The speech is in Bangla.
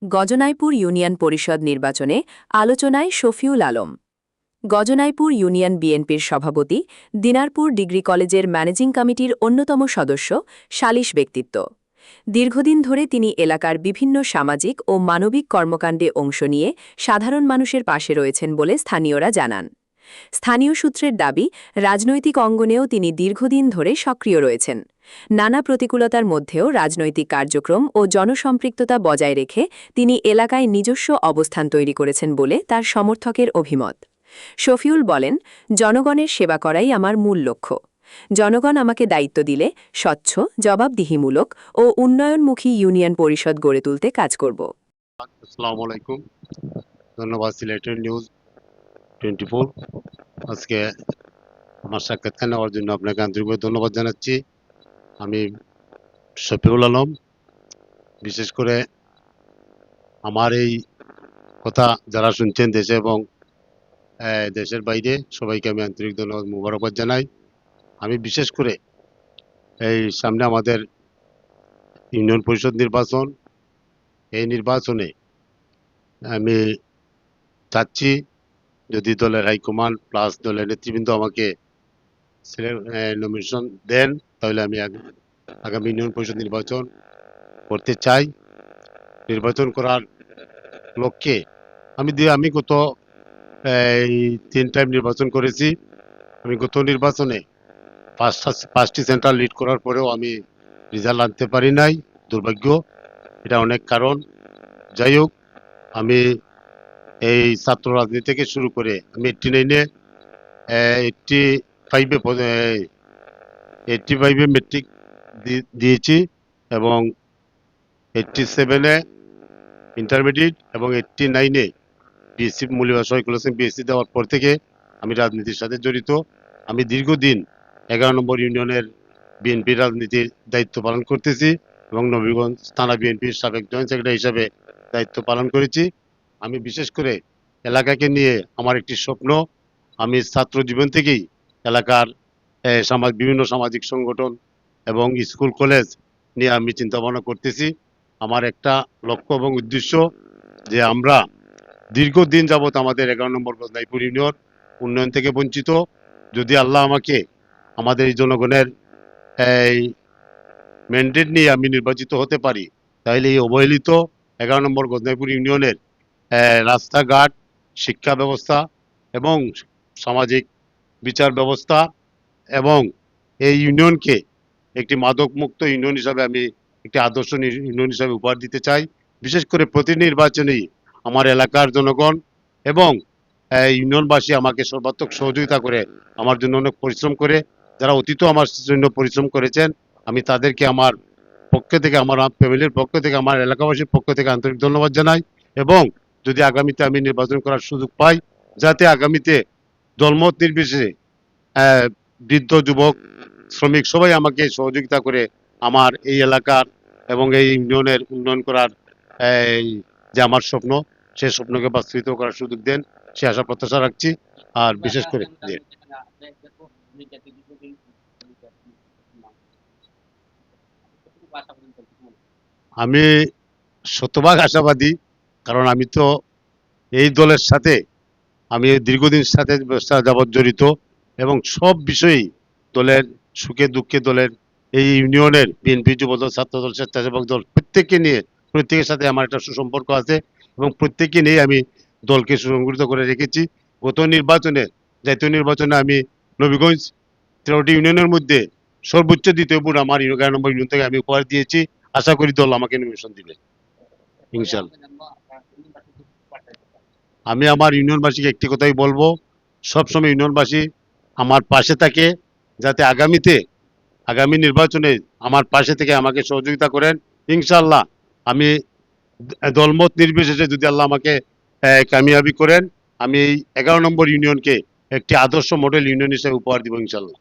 গজনাইপুর ইউনিয়ন পরিষদ নির্বাচনে আলোচনায় শফিউল আলম। গজনাইপুর ইউনিয়ন বিএনপির সভাপতি, দিনারপুর ডিগ্রি কলেজের ম্যানেজিং কমিটির অন্যতম সদস্য, সালিশ ব্যক্তিত্ব। দীর্ঘদিন ধরে তিনি এলাকার বিভিন্ন সামাজিক ও মানবিক কর্মকাণ্ডে অংশ নিয়ে সাধারণ মানুষের পাশে রয়েছেন বলে স্থানীয়রা জানান। স্থানীয় সূত্রের দাবি, রাজনৈতিক অঙ্গনেও তিনি দীর্ঘদিন ধরে সক্রিয় রয়েছেন। নানা প্রতিকূলতার মধ্যেও রাজনৈতিক কার্যক্রম ও জনসম্পৃক্ততা বজায় রেখে তিনি এলাকায় নিজস্ব অবস্থান তৈরি করেছেন বলে তার সমর্থকের অভিমত। শফিউল বলেন, জনগণের সেবা করাই আমার মূল লক্ষ্য। জনগণ আমাকে দায়িত্ব দিলে স্বচ্ছ, জবাবদিহিমূলক ও উন্নয়নমুখী ইউনিয়ন পরিষদ গড়ে তুলতে কাজ করব। আসসালামু আলাইকুম। ধন্যবাদ সিলেটের নিউজ 24। আজকে আমার সাক্ষাৎকার নেওয়ার জন্য আপনাকে আন্তরিকভাবে ধন্যবাদ জানাচ্ছি। আমি শফিউল আলম। বিশেষ করে আমার এই কথা যারা শুনছেন দেশে এবং দেশের বাইরে, সবাইকে আমি আন্তরিক ধন্যবাদ মুবারকবাদ জানাই। আমি বিশেষ করে এই সামনে আমাদের ইউনিয়ন পরিষদ নির্বাচন, এই নির্বাচনে আমি চাচ্ছি যদি দলের হাইকমান্ড প্লাস দলের নেতৃবৃন্দ আমাকে নমিনেশন দেন, তাহলে আমি আগামী ইউনিয়ন পরিষদ নির্বাচন করতে চাই। নির্বাচন করার লক্ষ্যে আমি গত এই 3 টাইম নির্বাচন করেছি। আমি গত নির্বাচনে পাঁচটি সেন্টার লিড করার পরেও আমি রেজাল্ট আনতে পারি নাই, দুর্ভাগ্য। এটা অনেক কারণ। যাই হোক, আমি এই ছাত্র রাজনীতি থেকে শুরু করে আমি 89-এ 85-এ মেট্রিক দিয়েছি এবং 87-এ ইন্টারমিডিয়েট এবং 89-এ বিএসসি মৌলভী সাইকোলজি বিএসসি দেওয়ার পর থেকে আমি রাজনীতির সাথে জড়িত। আমি দীর্ঘদিন 11 নম্বর ইউনিয়নের বিএনপির রাজনীতির দায়িত্ব পালন করতেছি এবং নবীগঞ্জ থানা বিএনপির সাবেক জয়েন্ট সেক্রেটারি হিসাবে দায়িত্ব পালন করেছি। আমি বিশেষ করে এলাকাকে নিয়ে আমার একটি স্বপ্ন। আমি ছাত্র জীবন থেকেই এলাকার বিভিন্ন সামাজিক সংগঠন এবং স্কুল কলেজ নিয়ে আমি চিন্তা ভাবনা করতেছি। আমার একটা লক্ষ্য এবং উদ্দেশ্য যে আমরা দীর্ঘদিন যাবৎ আমাদের 11 নম্বর গজনাইপুর ইউনিয়ন উন্নয়ন থেকে বঞ্চিত। যদি আল্লাহ আমাকে আমাদের এই জনগণের এই ম্যান্ডেট নিয়ে আমি নির্বাচিত হতে পারি, তাহলে এই অবহেলিত 11 নম্বর গজনাইপুর ইউনিয়নের রাস্তাঘাট, শিক্ষা ব্যবস্থা এবং সামাজিক বিচার ব্যবস্থা এবং এই ইউনিয়নকে একটি মাদক মুক্ত ইউনিয়ন হিসাবে আমি একটি আদর্শ ইউনিয়ন হিসাবে উপহার দিতে চাই। বিশেষ করে প্রতি নির্বাচনেই আমার এলাকার জনগণ এবং ইউনিয়নবাসী আমাকে সর্বাত্মক সহযোগিতা করে, আমার জন্য অনেক পরিশ্রম করে। যারা অতীত আমার জন্য পরিশ্রম করেছেন, আমি তাদেরকে আমার পক্ষ থেকে, আমার ফ্যামিলির পক্ষ থেকে, আমার এলাকাবাসীর পক্ষ থেকে আন্তরিক ধন্যবাদ জানাই। এবং যদি আগামীতে আমি নির্বাচন করার সুযোগ পাই, যাতে আগামীতে দলমত নির্বিশেষে বৃদ্ধ, যুবক, শ্রমিক সবাই আমাকে সহযোগিতা করে আমার এই এলাকার এবং এই ইউনিয়নের উন্নয়ন করার এই যে আমার স্বপ্ন, সেই স্বপ্নকে বাস্তবিত করার সুযোগ দেন, সে আশা প্রত্যাশা রাখছি। আর বিশেষ করে যে আমি শতভাগ আশাবাদী, কারণ আমি তো এই দলের সাথে আমি দীর্ঘদিন সাথে যাবৎ জড়িত এবং সব বিষয়েই দলের সুখে দুঃখে দলের এই ইউনিয়নের বিএনপি, যুবদল, ছাত্রদল, স্বেচ্ছাসেবক দল প্রত্যেকের সাথে আমার একটা সুসম্পর্ক আছে এবং প্রত্যেককে নিয়ে আমি দলকে সুসংগঠিত করে রেখেছি। গত নির্বাচনে, জাতীয় নির্বাচনে আমি নবীগঞ্জ 13টি ইউনিয়নের মধ্যে সর্বোচ্চ দ্বিতীয় ভোট আমার 11 নম্বর ইউনিয়ন থেকে আমি উপহার দিয়েছি। আশা করি দল আমাকে নমিনেশন দিবে ইনশাল্লাহ। আমি আমার ইউনিয়নবাসীকে একটি কথাই বলবো, সবসময় ইউনিয়নবাসী আমার পাশে থাকে, যাতে আগামী নির্বাচনে আমার পাশে থেকে আমাকে সহযোগিতা করেন। ইনশাল্লাহ আমি দলমত নির্বিশেষে যদি আল্লাহ আমাকে কামিয়াবি করেন, আমি এই 11 নম্বর ইউনিয়নকে একটি আদর্শ মডেল ইউনিয়ন হিসেবে উপহার দিব ইনশাল্লাহ।